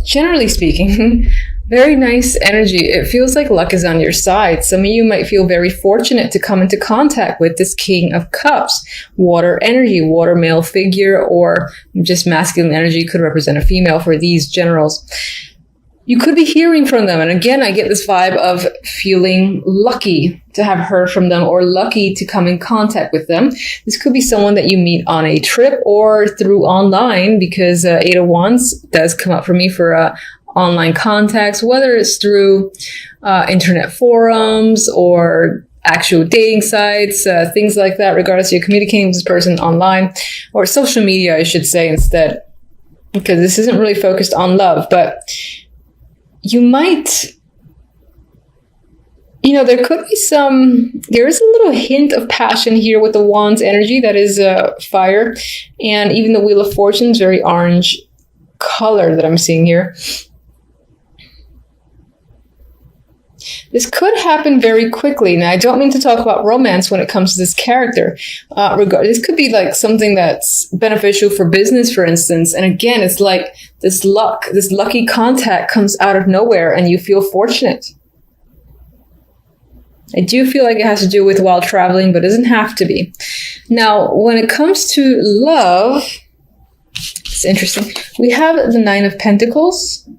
generally speaking, very nice energy. It feels like luck is on your side. Some of you might feel very fortunate to come into contact with this King of Cups, water energy, water male figure, or just masculine energy could represent a female for these generals. You could be hearing from them. And again, I get this vibe of feeling lucky to have heard from them or lucky to come in contact with them. This could be someone that you meet on a trip or through online, because Eight of Wands does come up for me for online contacts, whether it's through internet forums or actual dating sites, things like that, regardless you're communicating with this person online or social media, I should say instead, because this isn't really focused on love, but you might, there could be there is a little hint of passion here with the Wands energy that is fire. And even the Wheel of Fortune is very orange color that I'm seeing here. This could happen very quickly. Now, I don't mean to talk about romance when it comes to this character. This could be like something that's beneficial for business, for instance. And again, it's like this lucky contact comes out of nowhere and you feel fortunate. I do feel like it has to do with while traveling, but it doesn't have to be. Now, when it comes to love, it's interesting. We have the Nine of Pentacles,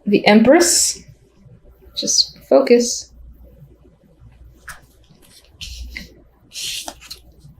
the Empress, just focus,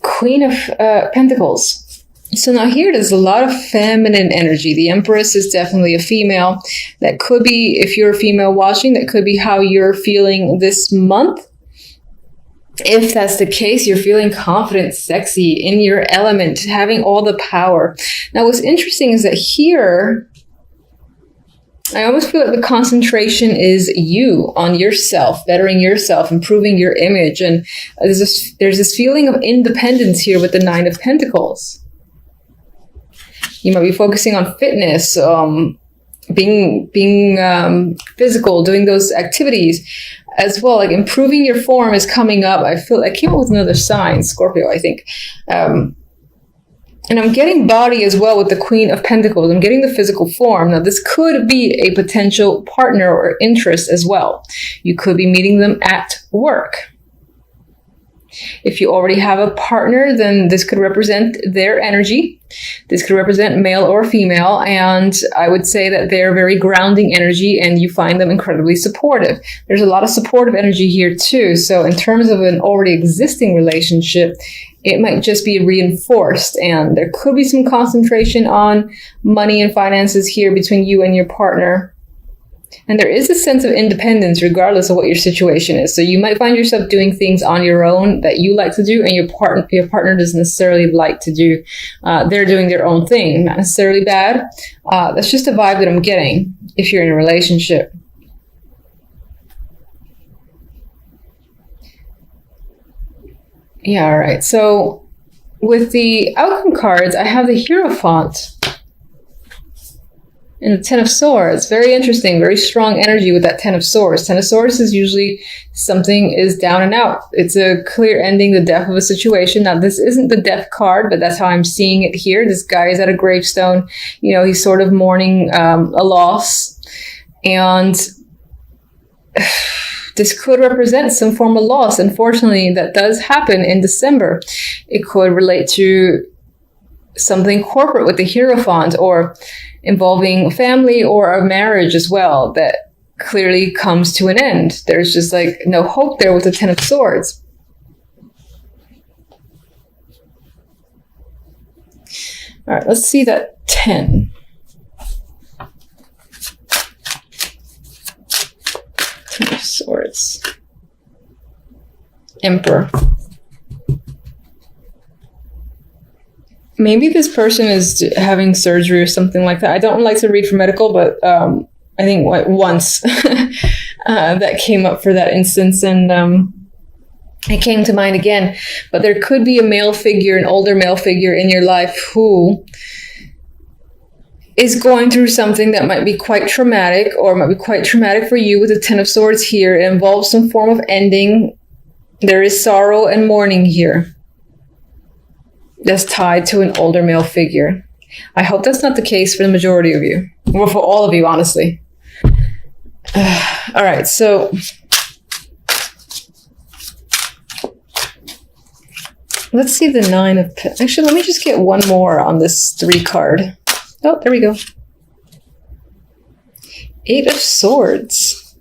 Queen of Pentacles. So now here there's a lot of feminine energy. The Empress is definitely a female. That could be, if you're a female watching, that could be how you're feeling this month. If that's the case, you're feeling confident, sexy, in your element, having all the power. Now what's interesting is that here, I almost feel like the concentration is you, on yourself, bettering yourself, improving your image. And there's this feeling of independence here with the Nine of Pentacles. You might be focusing on fitness, being physical, doing those activities as well. Like improving your form is coming up. I feel I came up with another sign, Scorpio, I think. And I'm getting body as well with the Queen of Pentacles. I'm getting the physical form. Now, this could be a potential partner or interest as well. You could be meeting them at work. If you already have a partner, then this could represent their energy. This could represent male or female. And I would say that they're very grounding energy and you find them incredibly supportive. There's a lot of supportive energy here too. So in terms of an already existing relationship, it might just be reinforced, and there could be some concentration on money and finances here between you and your partner. And there is a sense of independence regardless of what your situation is. So you might find yourself doing things on your own that you like to do and your partner doesn't necessarily like to do. They're doing their own thing, not necessarily bad. That's just a vibe that I'm getting if you're in a relationship. Yeah, all right. So with the outcome cards, I have the Hierophant and the Ten of Swords. Very interesting, very strong energy with that Ten of Swords. Ten of Swords is usually something is down and out. It's a clear ending, the death of a situation. Now, this isn't the death card, but that's how I'm seeing it here. This guy is at a gravestone. He's sort of mourning a loss. And this could represent some form of loss. Unfortunately, that does happen in December. It could relate to something corporate with the Hierophant, or involving family or a marriage as well that clearly comes to an end. There's just like no hope there with the Ten of Swords. All right, let's see that 10. Ten of Swords. Emperor. Maybe this person is having surgery or something like that. I don't like to read for medical, but I think once that came up for that instance, and it came to mind again. But there could be a male figure, an older male figure in your life who is going through something that might be quite traumatic, or might be quite traumatic for you with the Ten of Swords here. It involves some form of ending. There is sorrow and mourning here that's tied to an older male figure. I hope that's not the case for the majority of you. Well, for all of you, honestly. All right, so let's see the 9 of Pentacles. Actually, let me just get one more on this 3 card. Oh, there we go. 8 of Swords.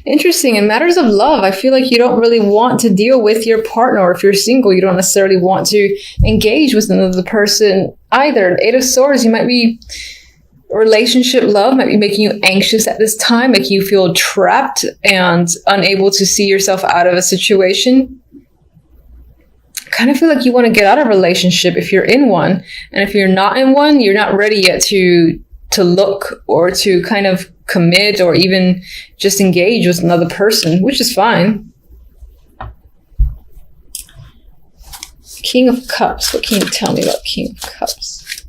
Interesting. In matters of love, I feel like you don't really want to deal with your partner, or if you're single, you don't necessarily want to engage with another person either. 8 of Swords, you might be, relationship love might be making you anxious at this time, making you feel trapped and unable to see yourself out of a situation. I kind of feel like you want to get out of a relationship if you're in one. And if you're not in one, you're not ready yet to look or to kind of commit or even just engage with another person, which is fine. King of Cups. What can you tell me about King of Cups?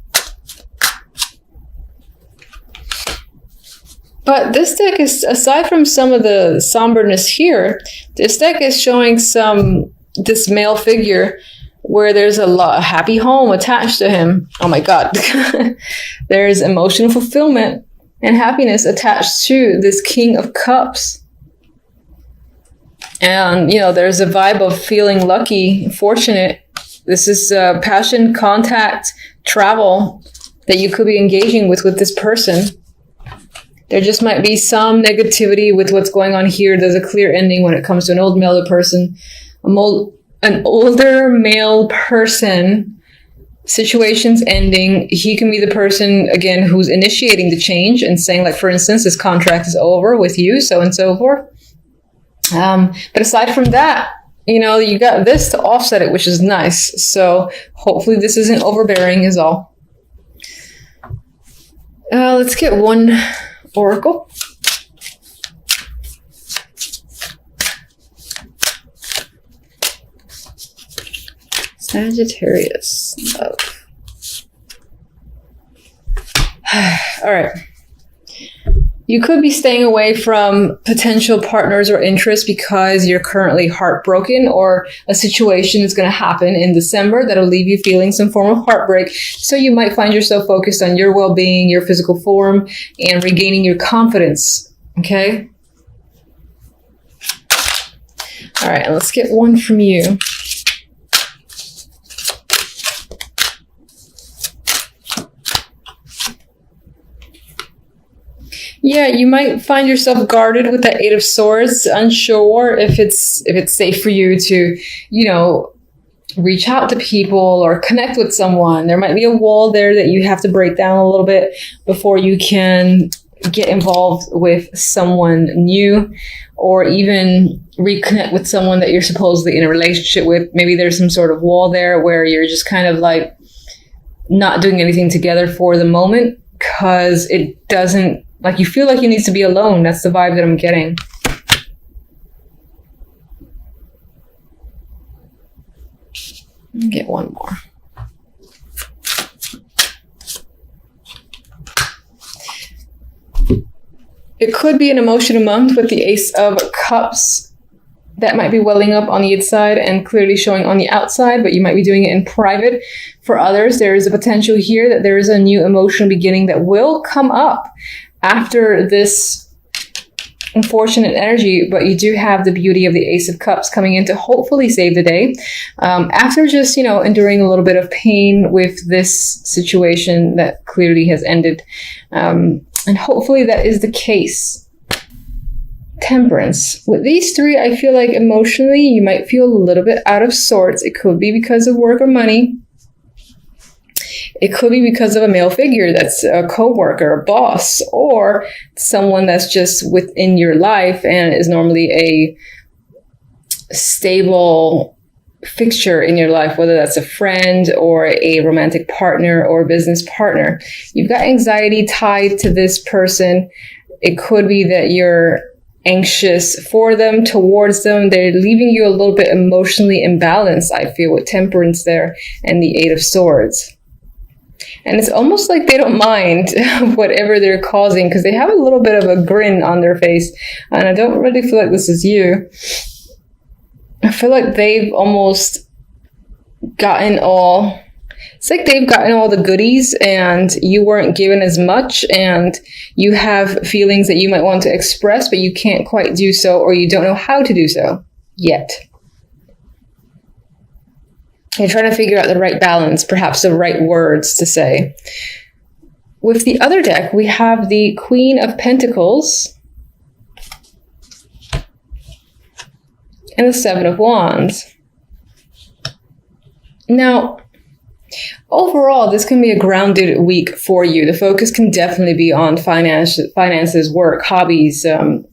But this deck is, aside from some of the somberness here, this deck is showing this male figure where there's a happy home attached to him. Oh my God. There's emotional fulfillment and happiness attached to this King of Cups. And, you know, there's a vibe of feeling lucky, fortunate. This is passion, contact, travel that you could be engaging with this person. There just might be some negativity with what's going on here. There's a clear ending when it comes to an old male person, an older male person, situations ending. He can be the person, again, who's initiating the change and saying, like, for instance, this contract is over with you, so and so forth. But aside from that, you know, you got this to offset it, which is nice. So hopefully this isn't overbearing is all. Let's get one oracle. Sagittarius. Love. All right. You could be staying away from potential partners or interests because you're currently heartbroken, or a situation is going to happen in December that'll leave you feeling some form of heartbreak. So you might find yourself focused on your well-being, your physical form, and regaining your confidence. Okay? All right, let's get one from you. Yeah, you might find yourself guarded with that 8 of Swords, unsure if it's safe for you to, you know, reach out to people or connect with someone. There might be a wall there that you have to break down a little bit before you can get involved with someone new, or even reconnect with someone that you're supposedly in a relationship with. Maybe there's some sort of wall there where you're just kind of like not doing anything together for the moment because it doesn't, like, you feel like you need to be alone. That's the vibe that I'm getting. Get one more. It could be an emotional month with the Ace of Cups that might be welling up on the inside and clearly showing on the outside, but you might be doing it in private. For others, there is a potential here that there is a new emotional beginning that will come up after this unfortunate energy, but you do have the beauty of the Ace of Cups coming in to hopefully save the day. After just, you know, enduring a little bit of pain with this situation that clearly has ended. And hopefully that is the case. Temperance. With these three, I feel like emotionally you might feel a little bit out of sorts. It could be because of work or money. It could be because of a male figure that's a coworker, a boss, or someone that's just within your life and is normally a stable fixture in your life, whether that's a friend or a romantic partner or a business partner. You've got anxiety tied to this person. It could be that you're anxious for them, towards them. They're leaving you a little bit emotionally imbalanced, I feel, with Temperance there and the 8 of Swords. And it's almost like they don't mind whatever they're causing because they have a little bit of a grin on their face. And I don't really feel like this is you. I feel like they've almost gotten all It's like they've gotten all the goodies and you weren't given as much, and you have feelings that you might want to express, but you can't quite do so, or you don't know how to do so yet. You're trying to figure out the right balance, perhaps the right words to say. With the other deck, we have the Queen of Pentacles and the Seven of Wands. Now, overall, this can be a grounded week for you. The focus can definitely be on finances, work, hobbies,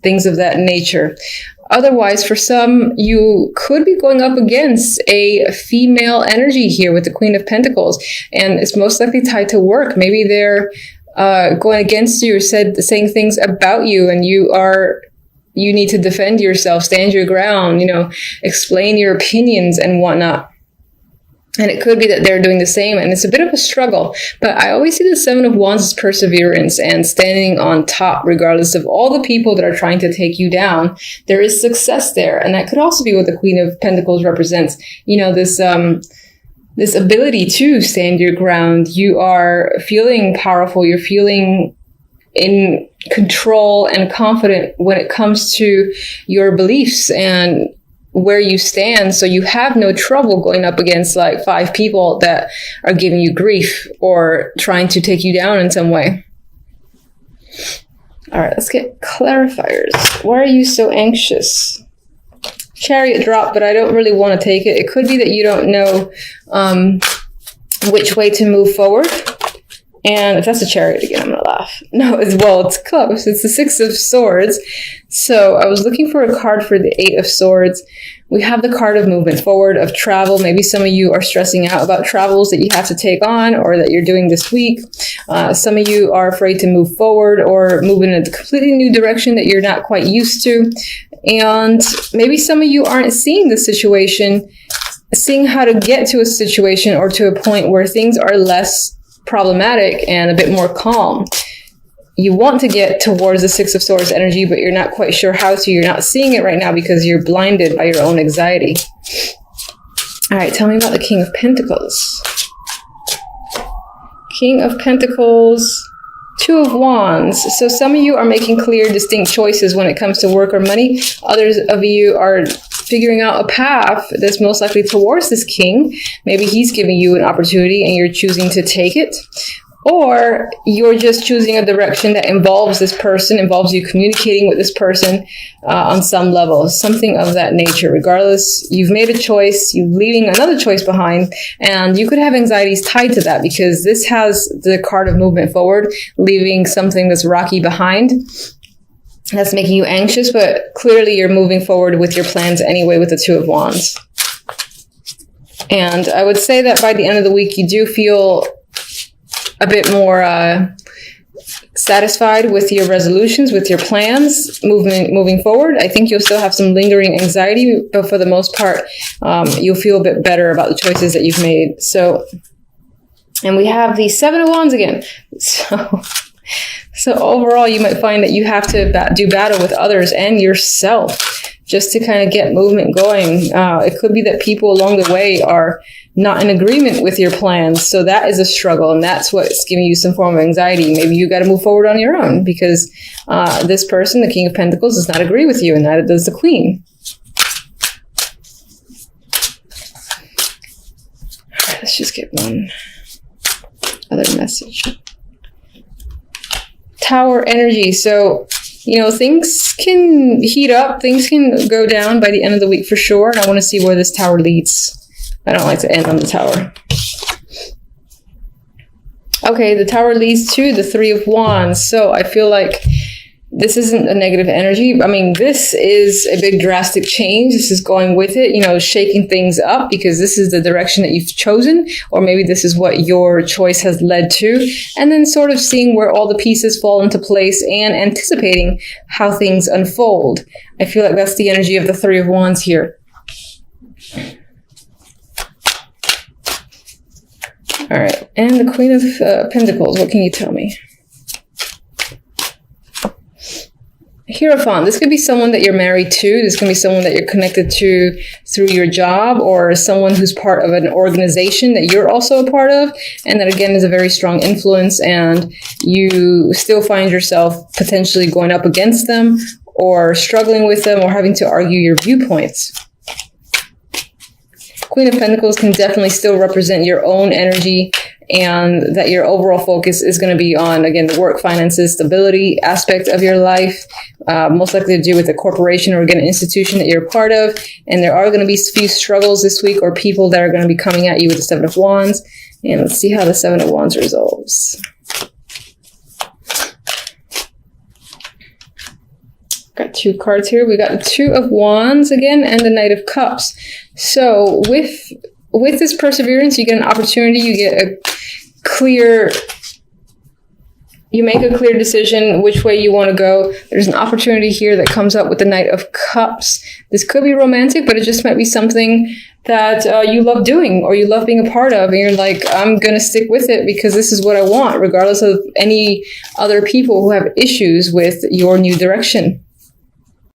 things of that nature. Otherwise, for some, you could be going up against a female energy here with the Queen of Pentacles, and it's most likely tied to work. Maybe they're going against you or saying things about you, and you need to defend yourself, stand your ground, explain your opinions and whatnot. And it could be that they're doing the same, and it's a bit of a struggle. But I always see the Seven of Wands as perseverance and standing on top, regardless of all the people that are trying to take you down. There is success there, and that could also be what the Queen of Pentacles represents. This ability to stand your ground. You are feeling powerful. You're feeling in control and confident when it comes to your beliefs and where you stand, so you have no trouble going up against like 5 people that are giving you grief or trying to take you down in some way. All right, let's get clarifiers. Why are you so anxious? Chariot drop, but I don't really want to take it. It could be that you don't know which way to move forward. And if that's a Chariot again, I'm going to laugh. No, it's close. It's the Six of Swords. So I was looking for a card for the Eight of Swords. We have the card of movement forward, of travel. Maybe some of you are stressing out about travels that you have to take on or that you're doing this week. Some of you are afraid to move forward or move in a completely new direction that you're not quite used to. And maybe some of you aren't seeing the situation, seeing how to get to a situation or to a point where things are less problematic and a bit more calm. You want to get towards the Six of Swords energy, but you're not quite sure how to. You're not seeing it right now because you're blinded by your own anxiety. All right, tell me about the King of Pentacles. King of Pentacles, Two of Wands. So some of you are making clear, distinct choices when it comes to work or money. Others of you are figuring out a path that's most likely towards this king. Maybe he's giving you an opportunity and you're choosing to take it. Or you're just choosing a direction that involves this person, involves you communicating with this person on some level, something of that nature. Regardless, you've made a choice, you're leaving another choice behind, and you could have anxieties tied to that because this has the card of movement forward, leaving something that's rocky behind. That's making you anxious, but clearly you're moving forward with your plans anyway with the Two of Wands. And I would say that by the end of the week, you do feel a bit more satisfied with your resolutions, with your plans, moving forward. I think you'll still have some lingering anxiety, but for the most part, you'll feel a bit better about the choices that you've made. So, and we have the Seven of Wands again. So overall, you might find that you have to do battle with others and yourself just to kind of get movement going. It could be that people along the way are not in agreement with your plans. So that is a struggle, and that's what's giving you some form of anxiety. Maybe you got to move forward on your own because this person, the King of Pentacles, does not agree with you, and neither does the Queen. All right, let's just get one other message. Tower energy. So, things can heat up, things can go down by the end of the week for sure. And I want to see where this tower leads. I don't like to end on the tower. Okay, the tower leads to the Three of Wands. So I feel like this isn't a negative energy. I mean, this is a big drastic change. This is going with it, shaking things up because this is the direction that you've chosen, or maybe this is what your choice has led to, and then sort of seeing where all the pieces fall into place and anticipating how things unfold. I feel like that's the energy of the Three of Wands here. All right, and the Queen of Pentacles, what can you tell me? Hierophant, this could be someone that you're married to. This can be someone that you're connected to through your job, or someone who's part of an organization that you're also a part of. And that, again, is a very strong influence, and you still find yourself potentially going up against them or struggling with them or having to argue your viewpoints. Queen of Pentacles can definitely still represent your own energy, and that your overall focus is going to be on, again, the work, finances, stability aspect of your life, most likely to do with a corporation or, again, an institution that you're a part of. And there are going to be a few struggles this week, or people that are going to be coming at you with the Seven of Wands. And let's see how the Seven of Wands resolves. Got two cards here. We got the Two of Wands again, and the Knight of Cups. So with this perseverance, you get an opportunity, you get you make a clear decision which way you want to go. There's an opportunity here that comes up with the Knight of Cups. This could be romantic, but it just might be something that you love doing, or you love being a part of, and you're like, I'm going to stick with it because this is what I want, regardless of any other people who have issues with your new direction.